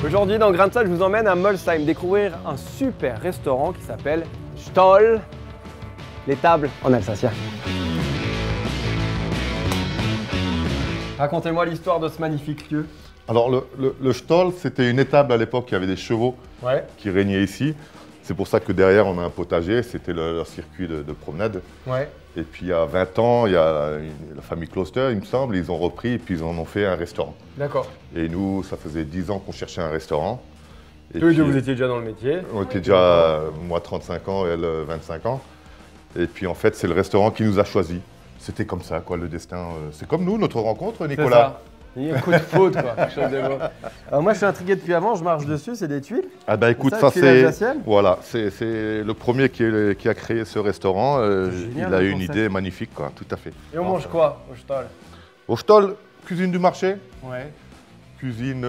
Aujourd'hui, dans Grain de Sel, je vous emmène à Molsheim découvrir un super restaurant qui s'appelle Stoll. Les tables en alsacien. Racontez-moi l'histoire de ce magnifique lieu. Alors le Stoll, c'était une étable à l'époque, il y avait des chevaux qui régnaient ici. C'est pour ça que derrière on a un potager, c'était leur circuit de promenade. Ouais. Et puis il y a 20 ans, il y a la famille Kloster, il me semble, ils ont repris et puis ils en ont fait un restaurant. D'accord. Et nous, ça faisait 10 ans qu'on cherchait un restaurant. Et Tous les deux, puis, vous étiez déjà dans le métier. On était déjà, moi 35 ans et elle 25 ans. Et puis en fait, c'est le restaurant qui nous a choisis. C'était comme ça, quoi, le destin. C'est comme nous, notre rencontre, Nicolas. Il y a un coup de foudre, quoi. Quelque chose de beau. Alors moi, je suis intrigué depuis avant, je marche dessus, c'est des tuiles. Ah bah écoute, ça c'est voilà, c'est le premier qui a créé ce restaurant. Il a eu une idée magnifique, quoi, tout à fait. Et on mange quoi au Stoll? Au Stoll, cuisine du marché. Ouais. Cuisine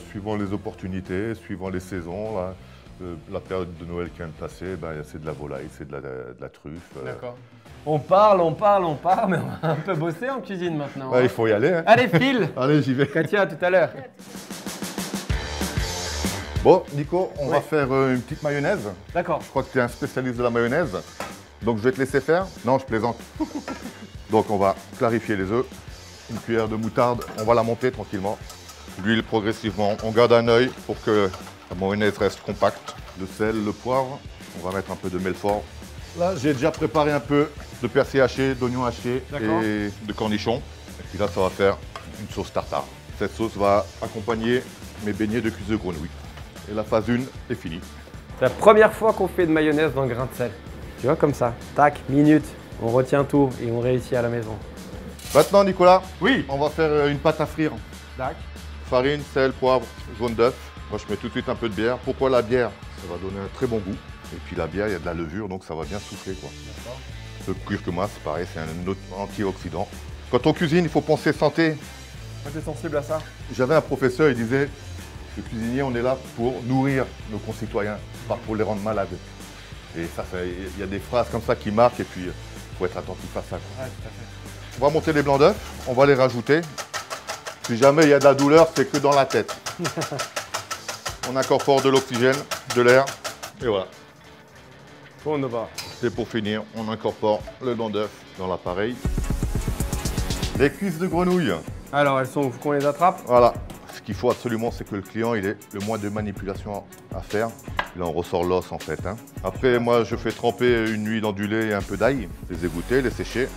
suivant les opportunités, suivant les saisons. Là. La période de Noël qui vient de passer, ben, c'est de la volaille, c'est de la truffe. D'accord. On parle, mais on va un peu bosser en cuisine maintenant. Ouais, il faut y aller. Hein. Allez, file. Allez, j'y vais. Katia, à tout à l'heure. Bon, Nico, on va faire une petite mayonnaise. D'accord. Je crois que tu es un spécialiste de la mayonnaise. Donc, je vais te laisser faire. Non, je plaisante. Donc, on va clarifier les œufs. Une cuillère de moutarde, on va la monter tranquillement. L'huile progressivement. On garde un œil pour que la mayonnaise reste compacte. Le sel, le poivre. On va mettre un peu de melfort. Là, j'ai déjà préparé un peu de persil haché, d'oignons hachés et de cornichons. Et puis là, ça va faire une sauce tartare. Cette sauce va accompagner mes beignets de cuisse de grenouille. Et la phase 1 est finie. C'est la première fois qu'on fait de mayonnaise dans Grain de Sel. Tu vois, comme ça. Tac, minute. On retient tout et on réussit à la maison. Maintenant, Nicolas, oui, on va faire une pâte à frire. Tac. Farine, sel, poivre, jaune d'œuf. Moi, je mets tout de suite un peu de bière. Pourquoi la bière? Ça va donner un très bon goût. Et puis la bière, il y a de la levure, donc ça va bien souffler, quoi. Le curcuma, c'est pareil, c'est un autre antioxydant. Quand on cuisine, il faut penser santé. Moi, t'es sensible à ça? J'avais un professeur, il disait, le cuisinier, on est là pour nourrir nos concitoyens, pas pour les rendre malades. Et ça, il y a des phrases comme ça qui marquent, et puis il faut être attentif à ça, quoi. Ouais, tout à fait. On va monter les blancs d'œufs, on va les rajouter. Si jamais il y a de la douleur, c'est que dans la tête. On incorpore de l'oxygène, de l'air, et voilà. On va. Et pour finir, on incorpore le blanc d'œuf dans l'appareil. Les cuisses de grenouille. Alors, elles sont où qu'on les attrape? Voilà. Ce qu'il faut absolument, c'est que le client il ait le moins de manipulation à faire. Là, on ressort l'os en fait. Hein. Après, moi, je fais tremper une nuit dans du lait et un peu d'ail, les égoutter, les sécher.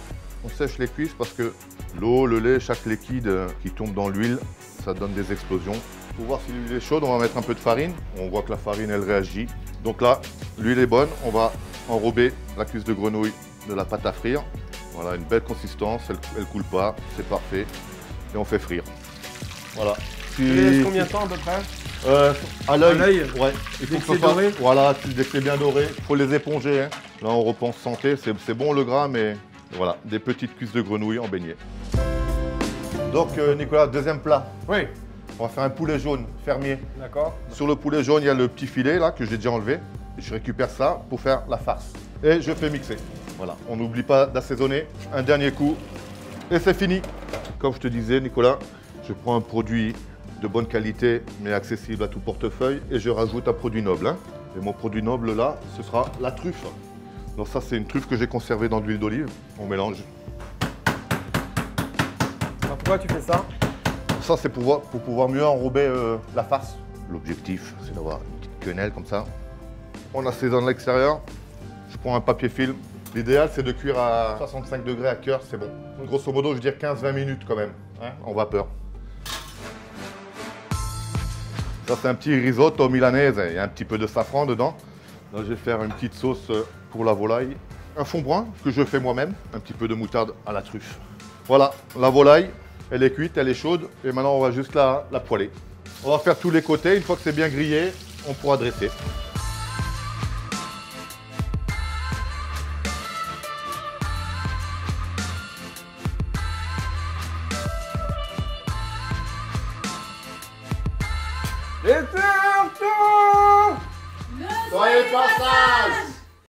On sèche les cuisses parce que l'eau, le lait, chaque liquide qui tombe dans l'huile, ça donne des explosions. Pour voir si l'huile est chaude, on va mettre un peu de farine. On voit que la farine, elle réagit. Donc là, l'huile est bonne. On va enrober la cuisse de grenouille de la pâte à frire. Voilà, une belle consistance, elle ne coule pas, c'est parfait. Et on fait frire. Voilà. Tu les laisses combien de temps à peu près? À l'œil. Ouais. Il faut que c'est doré. Voilà, dès que c'est bien doré, il faut les éponger. Hein. Là, on repense santé. C'est bon le gras, mais voilà, des petites cuisses de grenouille en beignet. Donc, Nicolas, deuxième plat. Oui. On va faire un poulet jaune fermier. D'accord. Sur le poulet jaune, il y a le petit filet là que j'ai déjà enlevé. Je récupère ça pour faire la farce. Et je fais mixer. Voilà, on n'oublie pas d'assaisonner. Un dernier coup et c'est fini. Comme je te disais, Nicolas, je prends un produit de bonne qualité mais accessible à tout portefeuille et je rajoute un produit noble. Hein. Et mon produit noble là, ce sera la truffe. Donc ça, c'est une truffe que j'ai conservée dans de l'huile d'olive. On mélange. Alors pourquoi tu fais ça? Ça, c'est pour pouvoir mieux enrober la farce. L'objectif, c'est d'avoir une petite quenelle comme ça. On assaisonne l'extérieur. Je prends un papier film. L'idéal, c'est de cuire à 65 degrés à cœur, c'est bon. Donc, grosso modo, je veux dire 15-20 minutes quand même, hein, en vapeur. Ça, c'est un petit risotto milanaise. Il y a un petit peu de safran dedans. Là, je vais faire une petite sauce pour la volaille. Un fond brun que je fais moi-même. Un petit peu de moutarde à la truffe. Voilà, la volaille. Elle est cuite, elle est chaude et maintenant on va juste la poêler. On va faire tous les côtés, une fois que c'est bien grillé, on pourra dresser. Et surtout, soyez pas sages!